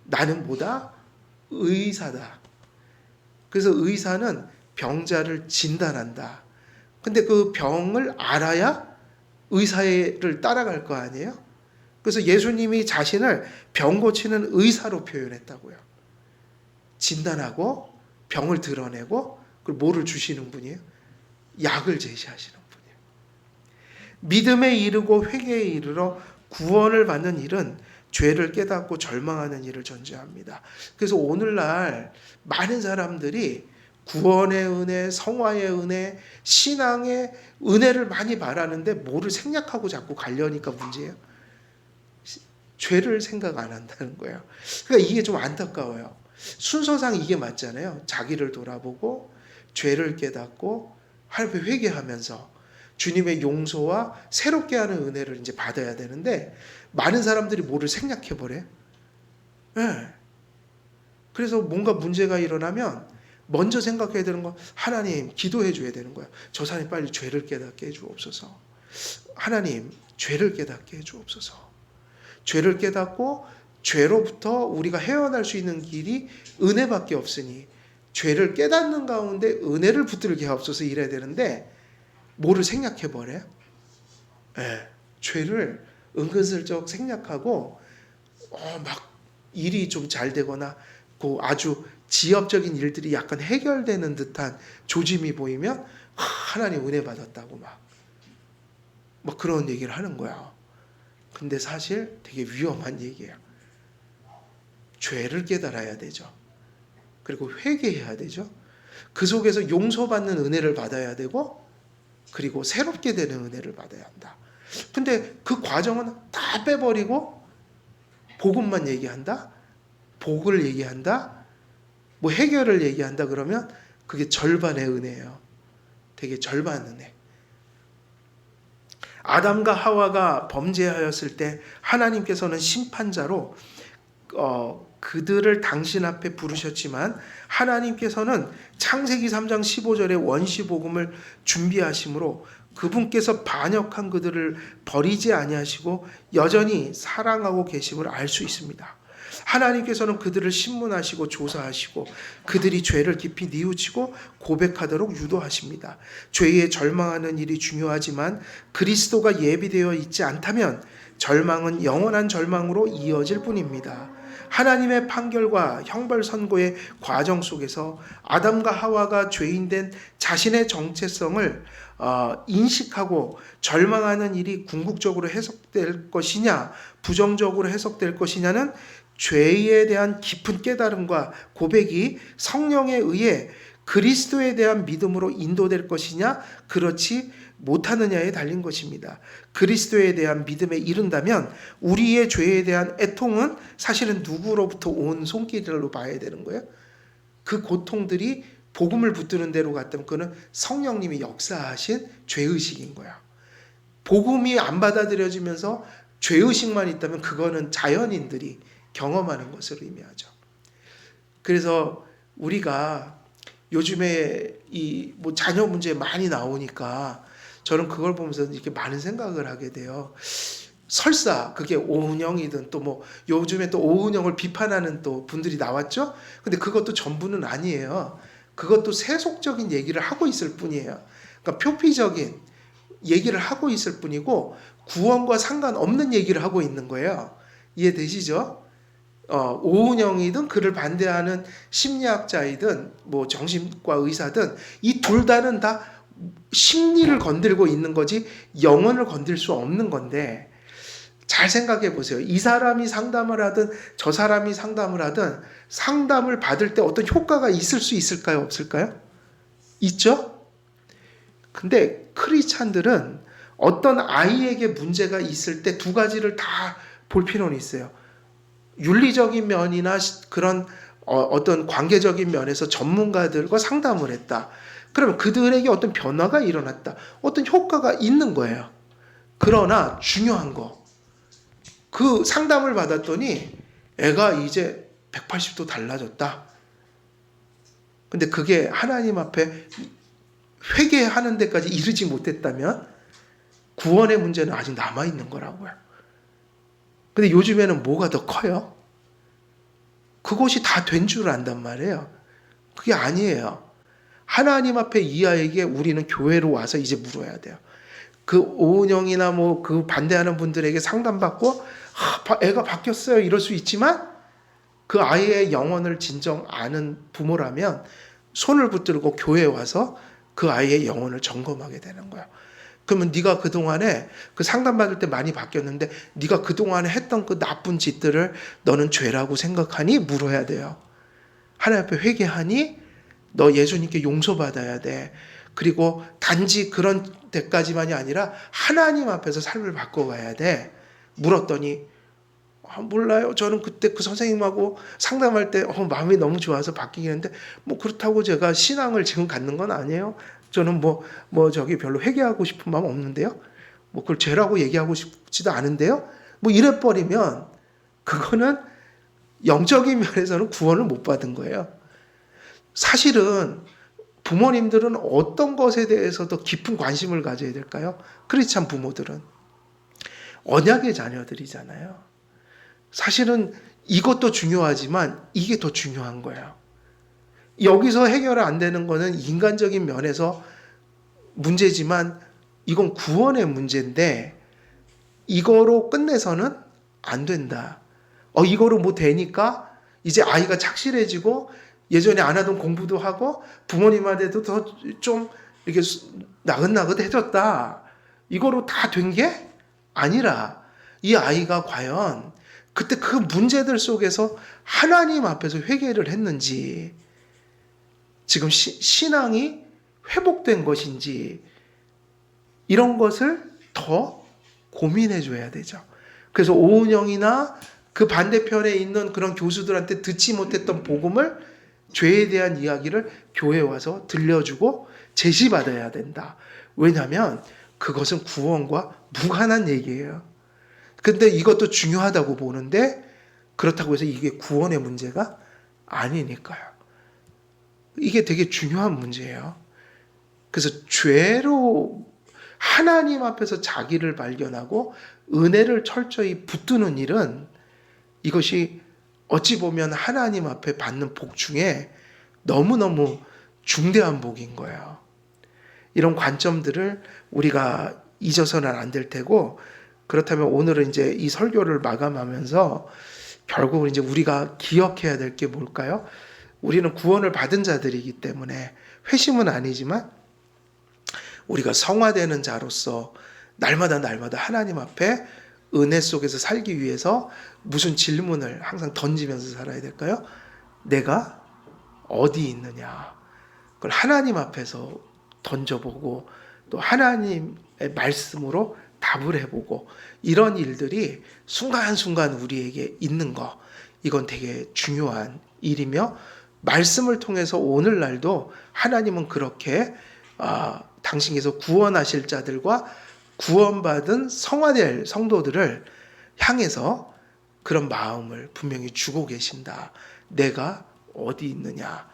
나는 뭐다? 의사다. 그래서 의사는 병자를 진단한다. 근데 그 병을 알아야 의사를 따라갈 거 아니에요? 그래서 예수님이 자신을 병 고치는 의사로 표현했다고요. 진단하고 병을 드러내고 그리고 뭐를 주시는 분이에요? 약을 제시하시는 분이에요. 믿음에 이르고 회개에 이르러 구원을 받는 일은 죄를 깨닫고 절망하는 일을 전제합니다. 그래서 오늘날 많은 사람들이 구원의 은혜, 성화의 은혜, 신앙의 은혜를 많이 바라는데 뭐를 생략하고 자꾸 가려니까 문제예요. 죄를 생각 안 한다는 거예요. 그러니까 이게 좀 안타까워요. 순서상 이게 맞잖아요. 자기를 돌아보고 죄를 깨닫고 하나님 앞에 회개하면서 주님의 용서와 새롭게 하는 은혜를 이제 받아야 되는데 많은 사람들이 뭐를 생략해 버려요. 네. 그래서 뭔가 문제가 일어나면 먼저 생각해야 되는 건 하나님 기도해 줘야 되는 거야. 저 사람이 빨리 죄를 깨닫게 해 주옵소서. 하나님 죄를 깨닫게 해 주옵소서. 죄를 깨닫고 죄로부터 우리가 헤어날 수 있는 길이 은혜밖에 없으니 죄를 깨닫는 가운데 은혜를 붙들게 하옵소서 이래야 되는데 뭐를 생략해 버려요? 네, 죄를 은근슬쩍 생략하고 막 일이 좀 잘 되거나 그 아주 지엽적인 일들이 약간 해결되는 듯한 조짐이 보이면 하나님 은혜 받았다고 막 그런 얘기를 하는 거야. 근데 사실 되게 위험한 얘기예요. 죄를 깨달아야 되죠. 그리고 회개해야 되죠. 그 속에서 용서받는 은혜를 받아야 되고 그리고 새롭게 되는 은혜를 받아야 한다. 근데 그 과정은 다 빼버리고 복음만 얘기한다? 복을 얘기한다? 뭐 해결을 얘기한다 그러면 그게 절반의 은혜예요. 되게 절반 은혜. 아담과 하와가 범죄하였을 때 하나님께서는 심판자로 그들을 당신 앞에 부르셨지만 하나님께서는 창세기 3장 15절에 원시복음을 준비하심으로 그분께서 반역한 그들을 버리지 아니하시고 여전히 사랑하고 계심을 알 수 있습니다. 하나님께서는 그들을 신문하시고 조사하시고 그들이 죄를 깊이 뉘우치고 고백하도록 유도하십니다. 죄에 절망하는 일이 중요하지만 그리스도가 예비되어 있지 않다면 절망은 영원한 절망으로 이어질 뿐입니다. 하나님의 판결과 형벌 선고의 과정 속에서 아담과 하와가 죄인된 자신의 정체성을 인식하고 절망하는 일이 궁극적으로 해석될 것이냐 부정적으로 해석될 것이냐는 죄에 대한 깊은 깨달음과 고백이 성령에 의해 그리스도에 대한 믿음으로 인도될 것이냐 그렇지 못하느냐에 달린 것입니다. 그리스도에 대한 믿음에 이른다면 우리의 죄에 대한 애통은 사실은 누구로부터 온 손길로 봐야 되는 거예요. 그 고통들이 복음을 붙드는 대로 갔다면 그는 성령님이 역사하신 죄의식인 거야. 복음이 안 받아들여지면서 죄의식만 있다면 그거는 자연인들이 경험하는 것을 의미하죠. 그래서 우리가 요즘에 이 뭐 자녀 문제 많이 나오니까 저는 그걸 보면서 이렇게 많은 생각을 하게 돼요. 설사 그게 오은영이든 또 뭐 요즘에 또 오은영을 비판하는 또 분들이 나왔죠. 근데 그것도 전부는 아니에요. 그것도 세속적인 얘기를 하고 있을 뿐이에요. 그러니까 표피적인 얘기를 하고 있을 뿐이고 구원과 상관없는 얘기를 하고 있는 거예요. 이해되시죠? 오은영이든 그를 반대하는 심리학자이든 뭐 정신과 의사든 이 둘 다는 다 심리를 건들고 있는 거지 영혼을 건들 수 없는 건데 잘 생각해 보세요. 이 사람이 상담을 하든 저 사람이 상담을 하든 상담을 받을 때 어떤 효과가 있을 수 있을까요? 없을까요? 있죠? 근데 크리스찬들은 어떤 아이에게 문제가 있을 때 두 가지를 다 볼 필요는 있어요. 윤리적인 면이나 그런 어떤 관계적인 면에서 전문가들과 상담을 했다. 그러면 그들에게 어떤 변화가 일어났다. 어떤 효과가 있는 거예요. 그러나 중요한 거. 그 상담을 받았더니 애가 이제 180도 달라졌다. 근데 그게 하나님 앞에 회개하는 데까지 이르지 못했다면 구원의 문제는 아직 남아있는 거라고요. 근데 요즘에는 뭐가 더 커요? 그것이 다 된 줄 안단 말이에요. 그게 아니에요. 하나님 앞에 이 아이에게 우리는 교회로 와서 이제 물어야 돼요. 그 오은영이나 뭐 그 반대하는 분들에게 상담받고 애가 바뀌었어요 이럴 수 있지만 그 아이의 영혼을 진정 아는 부모라면 손을 붙들고 교회에 와서 그 아이의 영혼을 점검하게 되는 거예요. 그러면 네가 그동안에 그 상담받을 때 많이 바뀌었는데 네가 그동안에 했던 그 나쁜 짓들을 너는 죄라고 생각하니? 물어야 돼요. 하나님 앞에 회개하니? 너 예수님께 용서받아야 돼. 그리고 단지 그런 데까지만이 아니라 하나님 앞에서 삶을 바꿔가야 돼. 물었더니 몰라요. 저는 그때 그 선생님하고 상담할 때 마음이 너무 좋아서 바뀌긴 했는데 뭐 그렇다고 제가 신앙을 지금 갖는 건 아니에요. 저는 저기 별로 회개하고 싶은 마음 없는데요. 뭐 그걸 죄라고 얘기하고 싶지도 않은데요. 뭐 이래버리면 그거는 영적인 면에서는 구원을 못 받은 거예요. 사실은 부모님들은 어떤 것에 대해서 더 깊은 관심을 가져야 될까요? 크리스찬 부모들은 언약의 자녀들이잖아요. 사실은 이것도 중요하지만 이게 더 중요한 거예요. 여기서 해결 안 되는 거는 인간적인 면에서 문제지만 이건 구원의 문제인데 이거로 끝내서는 안 된다. 이거로 뭐 되니까 이제 아이가 착실해지고 예전에 안 하던 공부도 하고 부모님한테도 더 좀 이렇게 나긋나긋해졌다. 이거로 다 된 게 아니라 이 아이가 과연 그때 그 문제들 속에서 하나님 앞에서 회개를 했는지 지금 신앙이 회복된 것인지 이런 것을 더 고민해 줘야 되죠. 그래서 오은영이나 그 반대편에 있는 그런 교수들한테 듣지 못했던 복음을 죄에 대한 이야기를 교회에 와서 들려주고 제시받아야 된다. 왜냐하면 그것은 구원과 무관한 얘기예요. 근데 이것도 중요하다고 보는데 그렇다고 해서 이게 구원의 문제가 아니니까요. 이게 되게 중요한 문제예요. 그래서 죄로 하나님 앞에서 자기를 발견하고 은혜를 철저히 붙드는 일은 이것이 어찌 보면 하나님 앞에 받는 복 중에 너무너무 중대한 복인 거예요. 이런 관점들을 우리가 잊어서는 안 될 테고 그렇다면 오늘은 이제 이 설교를 마감하면서 결국은 이제 우리가 기억해야 될 게 뭘까요? 우리는 구원을 받은 자들이기 때문에 회심은 아니지만 우리가 성화되는 자로서 날마다 하나님 앞에 은혜 속에서 살기 위해서 무슨 질문을 항상 던지면서 살아야 될까요? 내가 어디 있느냐? 그걸 하나님 앞에서 던져보고 또 하나님의 말씀으로 답을 해보고 이런 일들이 순간순간 우리에게 있는 거 이건 되게 중요한 일이며 말씀을 통해서 오늘날도 하나님은 그렇게 당신께서 구원하실 자들과 구원받은 성화될 성도들을 향해서 그런 마음을 분명히 주고 계신다. 내가 어디 있느냐.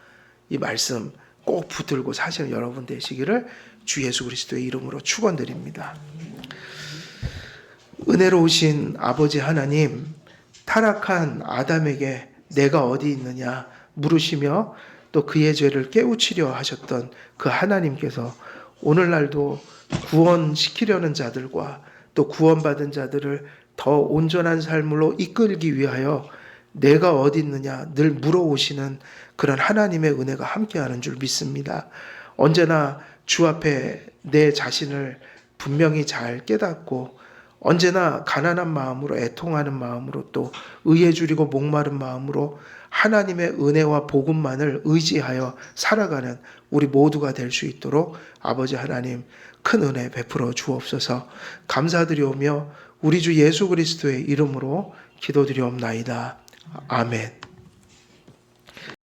이 말씀 꼭 붙들고 사시는 여러분 되시기를 주 예수 그리스도의 이름으로 축원드립니다. 은혜로우신 아버지 하나님, 타락한 아담에게 내가 어디 있느냐 물으시며 또 그의 죄를 깨우치려 하셨던 그 하나님께서 오늘날도 구원시키려는 자들과 또 구원받은 자들을 더 온전한 삶으로 이끌기 위하여 내가 어디 있느냐 늘 물어오시는 그런 하나님의 은혜가 함께하는 줄 믿습니다. 언제나 주 앞에 내 자신을 분명히 잘 깨닫고 언제나 가난한 마음으로 애통하는 마음으로 또 의에 줄이고 목마른 마음으로 하나님의 은혜와 복음만을 의지하여 살아가는 우리 모두가 될 수 있도록 아버지 하나님 큰 은혜 베풀어 주옵소서. 감사드리오며 우리 주 예수 그리스도의 이름으로 기도드리옵나이다. 아멘.